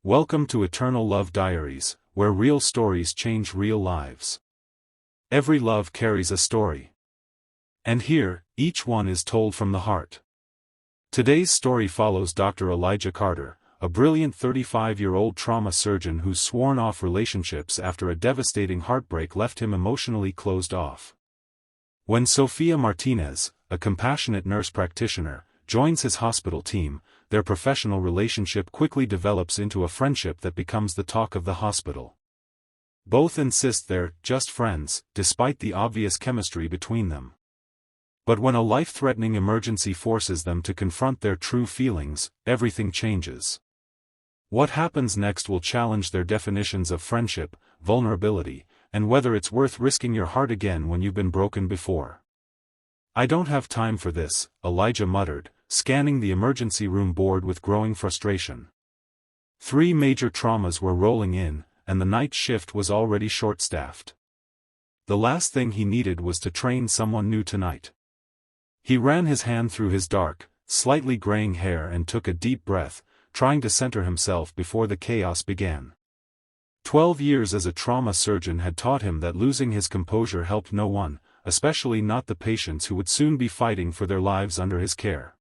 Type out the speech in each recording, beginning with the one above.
Welcome to Eternal Love Diaries, where real stories change real lives. Every love carries a story. And here, each one is told from the heart. Today's story follows Dr. Elijah Carter, a brilliant 35-year-old trauma surgeon who's sworn off relationships after a devastating heartbreak left him emotionally closed off. When Sophia Martinez, a compassionate nurse practitioner, joins his hospital team, their professional relationship quickly develops into a friendship that becomes the talk of the hospital. Both insist they're just friends, despite the obvious chemistry between them. But when a life-threatening emergency forces them to confront their true feelings, everything changes. What happens next will challenge their definitions of friendship, vulnerability, and whether it's worth risking your heart again when you've been broken before. "I don't have time for this," Elijah muttered, scanning the emergency room board with growing frustration. 3 major traumas were rolling in, and the night shift was already short-staffed. The last thing he needed was to train someone new tonight. He ran his hand through his dark, slightly graying hair and took a deep breath, trying to center himself before the chaos began. 12 years as a trauma surgeon had taught him that losing his composure helped no one, especially not the patients who would soon be fighting for their lives under his care.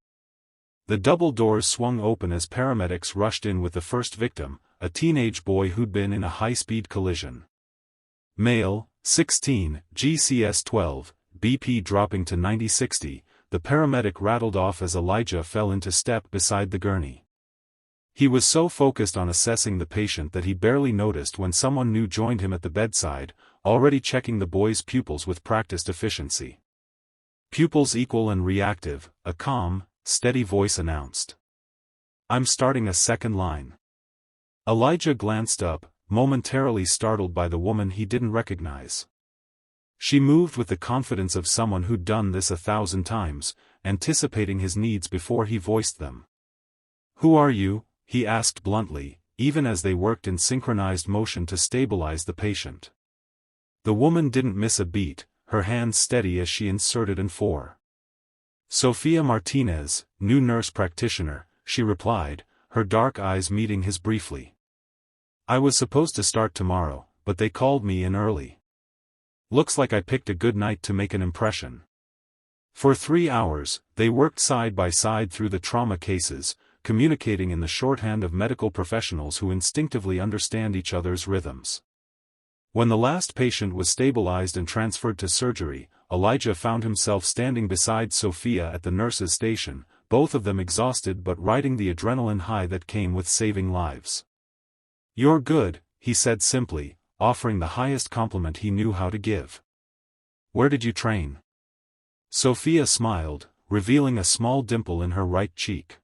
The double doors swung open as paramedics rushed in with the first victim, a teenage boy who'd been in a high-speed collision. Male, 16, GCS 12, BP dropping to 90/60, the paramedic rattled off as Elijah fell into step beside the gurney. He was so focused on assessing the patient that he barely noticed when someone new joined him at the bedside, already checking the boy's pupils with practiced efficiency. "Pupils equal and reactive," a calm, steady voice announced. "I'm starting a second line." Elijah glanced up, momentarily startled by the woman he didn't recognize. She moved with the confidence of someone who'd done this 1,000 times, anticipating his needs before he voiced them. "Who are you?" he asked bluntly, even as they worked in synchronized motion to stabilize the patient. The woman didn't miss a beat, her hands steady as she inserted an 4. "Sophia Martinez, new nurse practitioner," she replied, her dark eyes meeting his briefly. "I was supposed to start tomorrow, but they called me in early. Looks like I picked a good night to make an impression." For 3 hours, they worked side by side through the trauma cases, communicating in the shorthand of medical professionals who instinctively understand each other's rhythms. When the last patient was stabilized and transferred to surgery, Elijah found himself standing beside Sophia at the nurse's station, both of them exhausted but riding the adrenaline high that came with saving lives. "You're good," he said simply, offering the highest compliment he knew how to give. "Where did you train?" Sophia smiled, revealing a small dimple in her right cheek.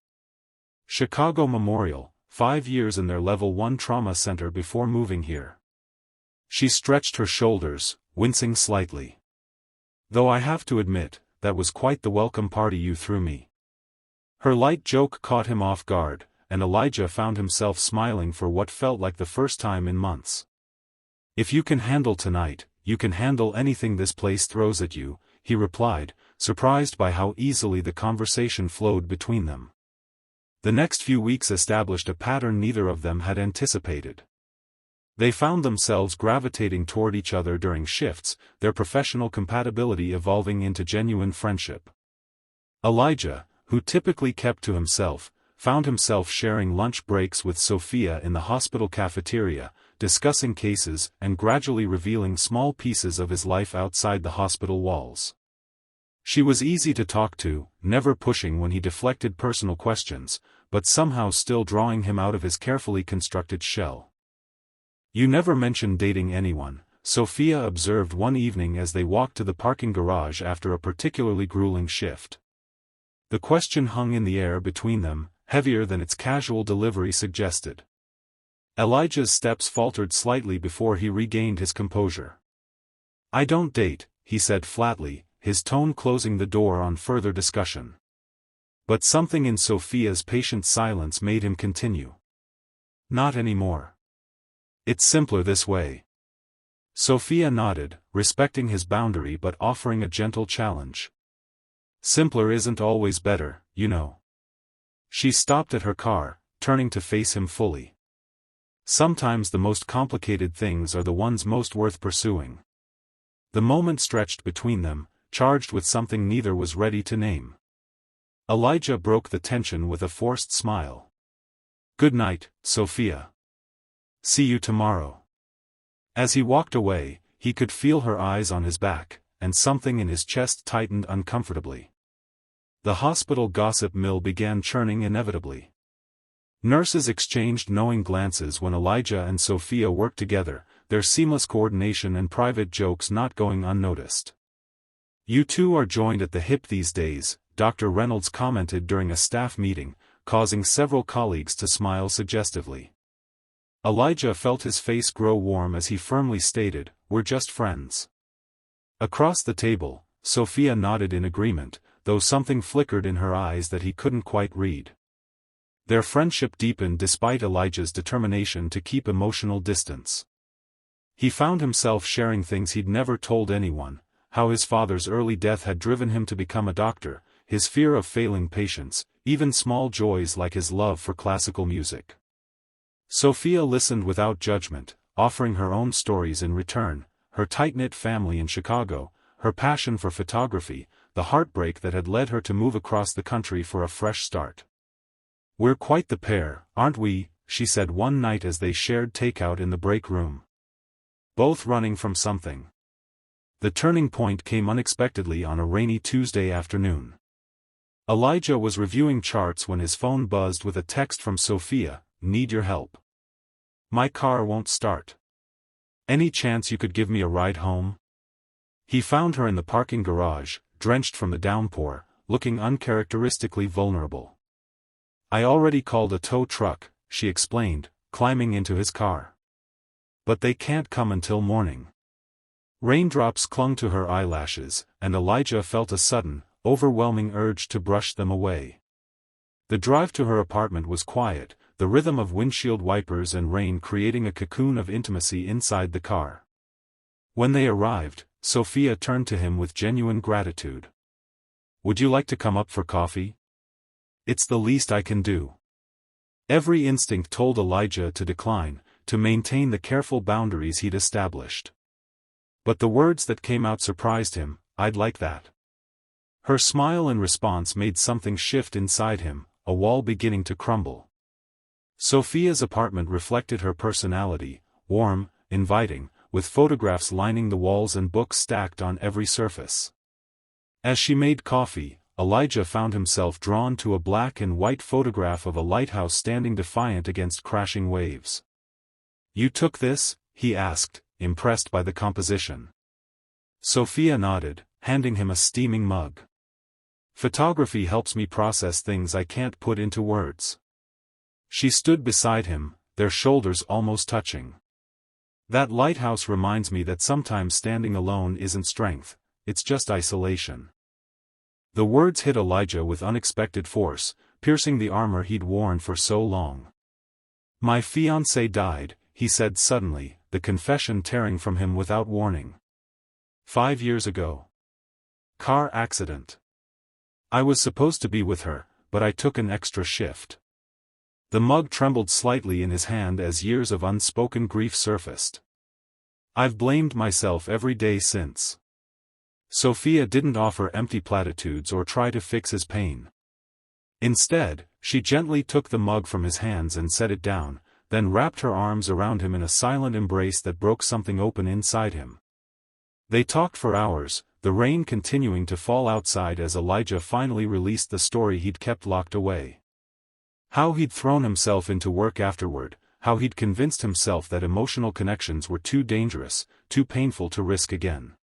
"Chicago Memorial, 5 years in their Level 1 trauma center before moving here." She stretched her shoulders, wincing slightly. "Though I have to admit, that was quite the welcome party you threw me." Her light joke caught him off guard, and Elijah found himself smiling for what felt like the first time in months. "If you can handle tonight, you can handle anything this place throws at you," he replied, surprised by how easily the conversation flowed between them. The next few weeks established a pattern neither of them had anticipated. They found themselves gravitating toward each other during shifts, their professional compatibility evolving into genuine friendship. Elijah, who typically kept to himself, found himself sharing lunch breaks with Sophia in the hospital cafeteria, discussing cases and gradually revealing small pieces of his life outside the hospital walls. She was easy to talk to, never pushing when he deflected personal questions, but somehow still drawing him out of his carefully constructed shell. "You never mentioned dating anyone," Sophia observed one evening as they walked to the parking garage after a particularly grueling shift. The question hung in the air between them, heavier than its casual delivery suggested. Elijah's steps faltered slightly before he regained his composure. "I don't date," he said flatly, his tone closing the door on further discussion. But something in Sophia's patient silence made him continue. "Not anymore. It's simpler this way." Sophia nodded, respecting his boundary but offering a gentle challenge. "Simpler isn't always better, you know." She stopped at her car, turning to face him fully. Sometimes the most complicated things are the ones most worth pursuing. The moment stretched between them, charged with something neither was ready to name. Elijah broke the tension with a forced smile. "Good night, Sophia. See you tomorrow." As he walked away, he could feel her eyes on his back, and something in his chest tightened uncomfortably. The hospital gossip mill began churning inevitably. Nurses exchanged knowing glances when Elijah and Sophia worked together, their seamless coordination and private jokes not going unnoticed. "You two are joined at the hip these days," Dr. Reynolds commented during a staff meeting, causing several colleagues to smile suggestively. Elijah felt his face grow warm as he firmly stated, "We're just friends." Across the table, Sophia nodded in agreement, though something flickered in her eyes that he couldn't quite read. Their friendship deepened despite Elijah's determination to keep emotional distance. He found himself sharing things he'd never told anyone, how his father's early death had driven him to become a doctor, his fear of failing patients, even small joys like his love for classical music. Sophia listened without judgment, offering her own stories in return, her tight-knit family in Chicago, her passion for photography, the heartbreak that had led her to move across the country for a fresh start. "We're quite the pair, aren't we?" she said one night as they shared takeout in the break room. Both running from something. The turning point came unexpectedly on a rainy Tuesday afternoon. Elijah was reviewing charts when his phone buzzed with a text from Sophia, "Need your help. My car won't start. Any chance you could give me a ride home?" He found her in the parking garage, drenched from the downpour, looking uncharacteristically vulnerable. "I already called a tow truck," she explained, climbing into his car. "But they can't come until morning." Raindrops clung to her eyelashes, and Elijah felt a sudden, overwhelming urge to brush them away. The drive to her apartment was quiet, the rhythm of windshield wipers and rain creating a cocoon of intimacy inside the car. When they arrived, Sophia turned to him with genuine gratitude. "Would you like to come up for coffee? It's the least I can do." Every instinct told Elijah to decline, to maintain the careful boundaries he'd established. But the words that came out surprised him, "I'd like that." Her smile in response made something shift inside him, a wall beginning to crumble. Sophia's apartment reflected her personality, warm, inviting, with photographs lining the walls and books stacked on every surface. As she made coffee, Elijah found himself drawn to a black and white photograph of a lighthouse standing defiant against crashing waves. "You took this?" he asked, impressed by the composition. Sophia nodded, handing him a steaming mug. "Photography helps me process things I can't put into words." She stood beside him, their shoulders almost touching. "That lighthouse reminds me that sometimes standing alone isn't strength, it's just isolation." The words hit Elijah with unexpected force, piercing the armor he'd worn for so long. "My fiancée died," he said suddenly, the confession tearing from him without warning. 5 years ago. Car accident. I was supposed to be with her, but I took an extra shift." The mug trembled slightly in his hand as years of unspoken grief surfaced. "I've blamed myself every day since." Sophia didn't offer empty platitudes or try to fix his pain. Instead, she gently took the mug from his hands and set it down, then wrapped her arms around him in a silent embrace that broke something open inside him. They talked for hours, the rain continuing to fall outside as Elijah finally released the story he'd kept locked away. How he'd thrown himself into work afterward, how he'd convinced himself that emotional connections were too dangerous, too painful to risk again.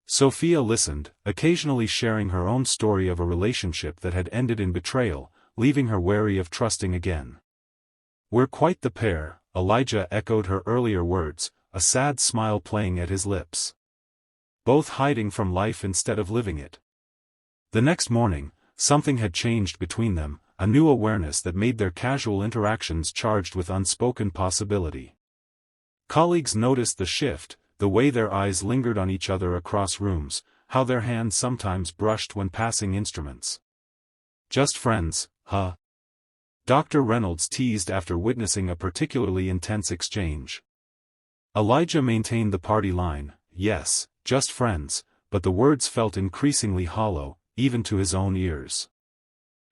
Sophia listened, occasionally sharing her own story of a relationship that had ended in betrayal, leaving her wary of trusting again. "We're quite the pair," Elijah echoed her earlier words, a sad smile playing at his lips. "Both hiding from life instead of living it." The next morning, something had changed between them, a new awareness that made their casual interactions charged with unspoken possibility. Colleagues noticed the shift, the way their eyes lingered on each other across rooms, how their hands sometimes brushed when passing instruments. "Just friends, huh?" Dr. Reynolds teased after witnessing a particularly intense exchange. Elijah maintained the party line, yes, just friends, but the words felt increasingly hollow, even to his own ears.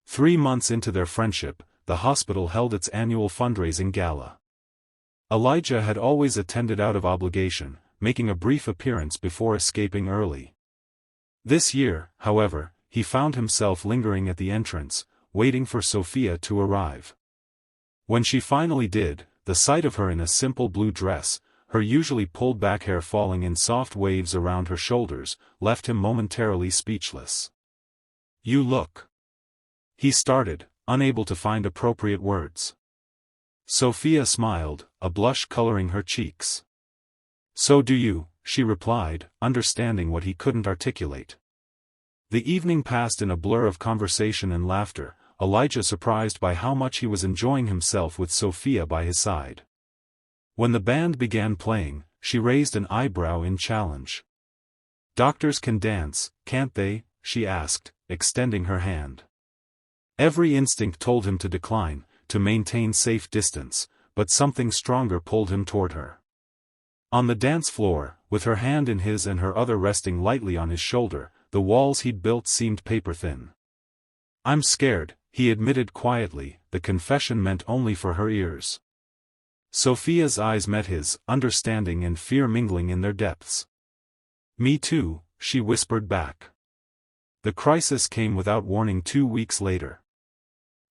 3 months into their friendship, the hospital held its annual fundraising gala. Elijah had always attended out of obligation, making a brief appearance before escaping early. This year, however, he found himself lingering at the entrance, waiting for Sophia to arrive. When she finally did, the sight of her in a simple blue dress, her usually pulled-back hair falling in soft waves around her shoulders, left him momentarily speechless. "You look..." he started, unable to find appropriate words. Sophia smiled, a blush coloring her cheeks. "So do you," she replied, understanding what he couldn't articulate. The evening passed in a blur of conversation and laughter, Elijah surprised by how much he was enjoying himself with Sophia by his side. When the band began playing, she raised an eyebrow in challenge. "Doctors can dance, can't they?" she asked, extending her hand. Every instinct told him to decline, to maintain safe distance, but something stronger pulled him toward her. On the dance floor, with her hand in his and her other resting lightly on his shoulder, the walls he'd built seemed paper-thin. "I'm scared," he admitted quietly, the confession meant only for her ears. Sophia's eyes met his, understanding and fear mingling in their depths. "Me too," she whispered back. The crisis came without warning 2 weeks later.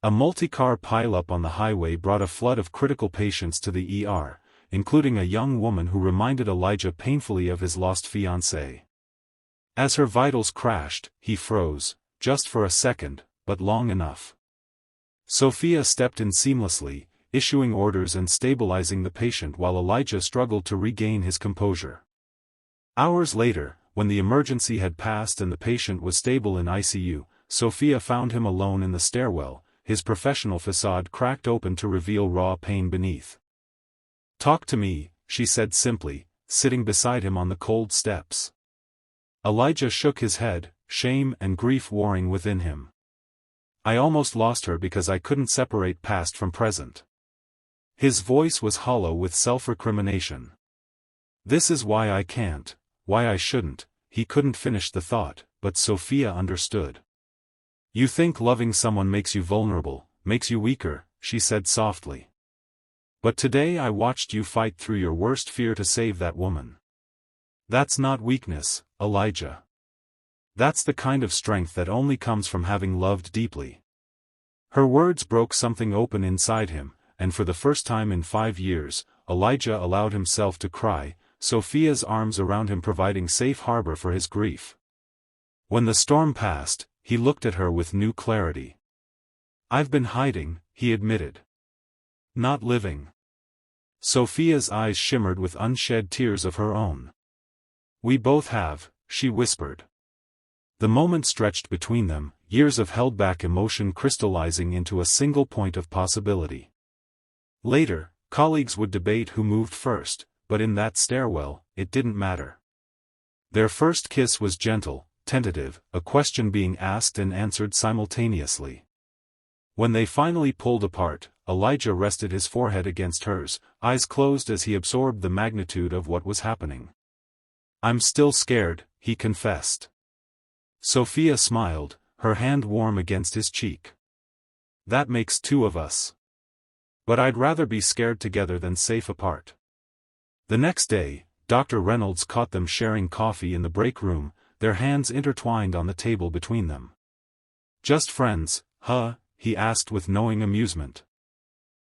A multi-car pileup on the highway brought a flood of critical patients to the ER, including a young woman who reminded Elijah painfully of his lost fiancée. As her vitals crashed, he froze, just for a second, but long enough. Sophia stepped in seamlessly, issuing orders and stabilizing the patient while Elijah struggled to regain his composure. Hours later, when the emergency had passed and the patient was stable in ICU, Sophia found him alone in the stairwell, his professional facade cracked open to reveal raw pain beneath. "Talk to me," she said simply, sitting beside him on the cold steps. Elijah shook his head, shame and grief warring within him. "I almost lost her because I couldn't separate past from present." His voice was hollow with self-recrimination. "This is why I can't, why I shouldn't," he couldn't finish the thought, but Sophia understood. "You think loving someone makes you vulnerable, makes you weaker," she said softly. "But today I watched you fight through your worst fear to save that woman. That's not weakness, Elijah. That's the kind of strength that only comes from having loved deeply." Her words broke something open inside him, and for the first time in 5 years, Elijah allowed himself to cry, Sophia's arms around him providing safe harbor for his grief. When the storm passed, he looked at her with new clarity. "I've been hiding," he admitted. "Not living." Sophia's eyes shimmered with unshed tears of her own. "We both have," she whispered. The moment stretched between them, years of held-back emotion crystallizing into a single point of possibility. Later, colleagues would debate who moved first, but in that stairwell, it didn't matter. Their first kiss was gentle, tentative, a question being asked and answered simultaneously. When they finally pulled apart, Elijah rested his forehead against hers, eyes closed as he absorbed the magnitude of what was happening. "I'm still scared," he confessed. Sophia smiled, her hand warm against his cheek. "That makes 2 of us. But I'd rather be scared together than safe apart." The next day, Dr. Reynolds caught them sharing coffee in the break room, their hands intertwined on the table between them. "Just friends, huh?" he asked with knowing amusement.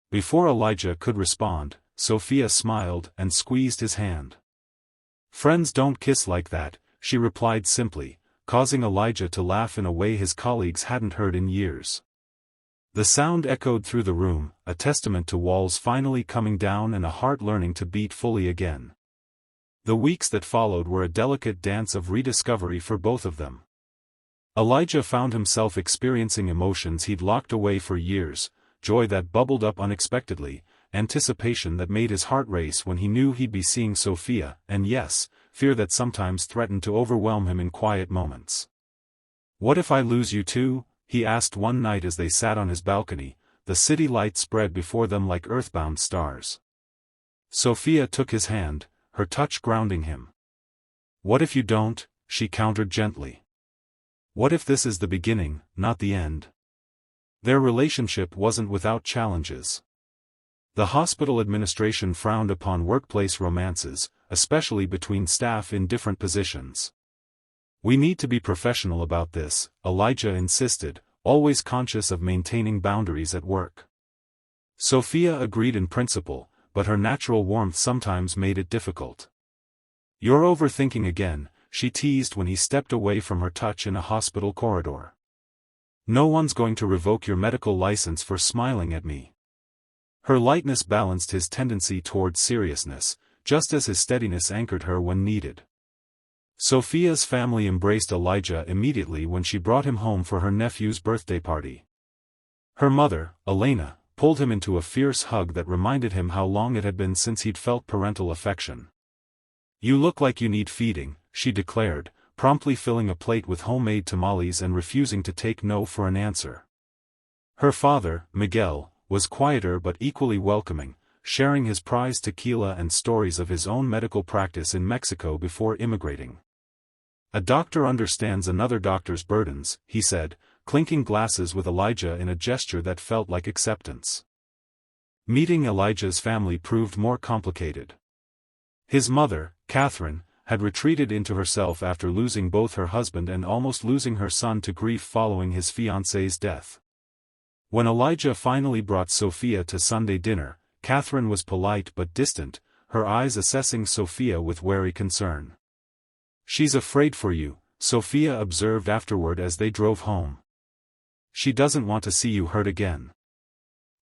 Before Elijah could respond, Sophia smiled and squeezed his hand. "Friends don't kiss like that," she replied simply, causing Elijah to laugh in a way his colleagues hadn't heard in years. The sound echoed through the room, a testament to walls finally coming down and a heart learning to beat fully again. The weeks that followed were a delicate dance of rediscovery for both of them. Elijah found himself experiencing emotions he'd locked away for years, joy that bubbled up unexpectedly, anticipation that made his heart race when he knew he'd be seeing Sophia, and yes, fear that sometimes threatened to overwhelm him in quiet moments. "What if I lose you too?" he asked one night as they sat on his balcony, the city lights spread before them like earthbound stars. Sophia took his hand, her touch grounding him. "What if you don't?" she countered gently. "What if this is the beginning, not the end?" Their relationship wasn't without challenges. The hospital administration frowned upon workplace romances, especially between staff in different positions. "We need to be professional about this," Elijah insisted, always conscious of maintaining boundaries at work. Sophia agreed in principle, but her natural warmth sometimes made it difficult. "You're overthinking again," she teased when he stepped away from her touch in a hospital corridor. "No one's going to revoke your medical license for smiling at me." Her lightness balanced his tendency towards seriousness, just as his steadiness anchored her when needed. Sophia's family embraced Elijah immediately when she brought him home for her nephew's birthday party. Her mother, Elena, pulled him into a fierce hug that reminded him how long it had been since he'd felt parental affection. "You look like you need feeding," she declared, promptly filling a plate with homemade tamales and refusing to take no for an answer. Her father, Miguel, was quieter but equally welcoming, sharing his prized tequila and stories of his own medical practice in Mexico before immigrating. "A doctor understands another doctor's burdens," he said, clinking glasses with Elijah in a gesture that felt like acceptance. Meeting Elijah's family proved more complicated. His mother, Catherine, had retreated into herself after losing both her husband and almost losing her son to grief following his fiancée's death. When Elijah finally brought Sophia to Sunday dinner, Catherine was polite but distant, her eyes assessing Sophia with wary concern. "She's afraid for you," Sophia observed afterward as they drove home. "She doesn't want to see you hurt again."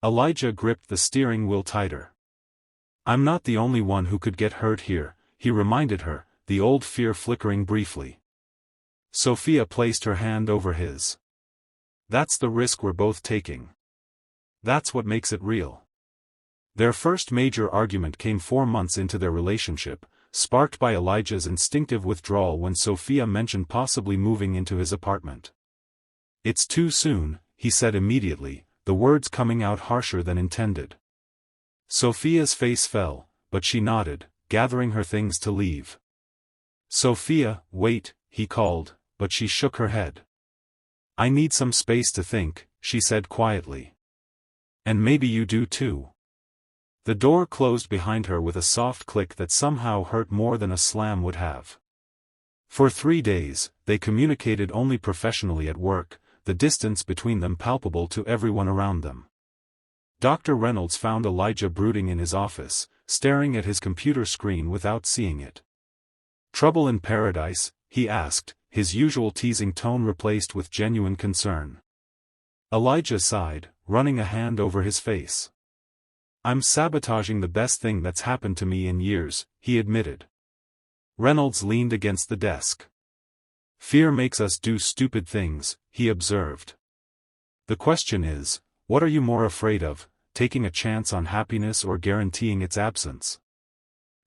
Elijah gripped the steering wheel tighter. "I'm not the only one who could get hurt here," he reminded her, the old fear flickering briefly. Sophia placed her hand over his. "That's the risk we're both taking. That's what makes it real." Their first major argument came 4 months into their relationship, sparked by Elijah's instinctive withdrawal when Sophia mentioned possibly moving into his apartment. "It's too soon," he said immediately, the words coming out harsher than intended. Sophia's face fell, but she nodded, gathering her things to leave. "Sophia, wait," he called, but she shook her head. "I need some space to think," she said quietly. "And maybe you do too." The door closed behind her with a soft click that somehow hurt more than a slam would have. For 3 days, they communicated only professionally at work, the distance between them palpable to everyone around them. Dr. Reynolds found Elijah brooding in his office, staring at his computer screen without seeing it. "Trouble in paradise?" he asked, his usual teasing tone replaced with genuine concern. Elijah sighed, running a hand over his face. "I'm sabotaging the best thing that's happened to me in years," he admitted. Reynolds leaned against the desk. "Fear makes us do stupid things," he observed. "The question is, what are you more afraid of, taking a chance on happiness or guaranteeing its absence?"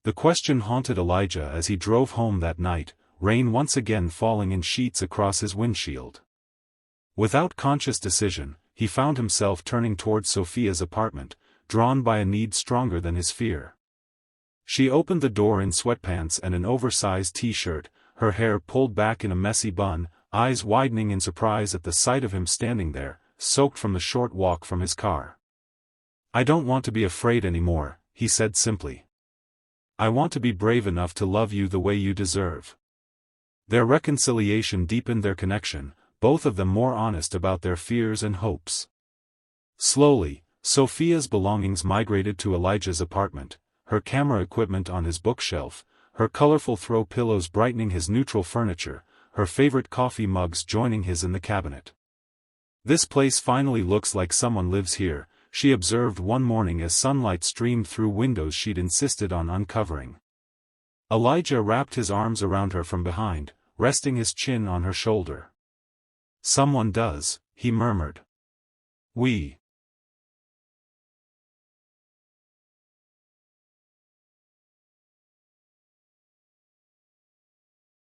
The question haunted Elijah as he drove home that night, rain once again falling in sheets across his windshield. Without conscious decision, he found himself turning towards Sophia's apartment, drawn by a need stronger than his fear. She opened the door in sweatpants and an oversized t-shirt, her hair pulled back in a messy bun, eyes widening in surprise at the sight of him standing there, soaked from the short walk from his car. "I don't want to be afraid anymore," he said simply. "I want to be brave enough to love you the way you deserve." Their reconciliation deepened their connection, both of them more honest about their fears and hopes. Slowly, Sophia's belongings migrated to Elijah's apartment, her camera equipment on his bookshelf, her colorful throw pillows brightening his neutral furniture, her favorite coffee mugs joining his in the cabinet. "This place finally looks like someone lives here," she observed one morning as sunlight streamed through windows she'd insisted on uncovering. Elijah wrapped his arms around her from behind, resting his chin on her shoulder. "Someone does," he murmured. "We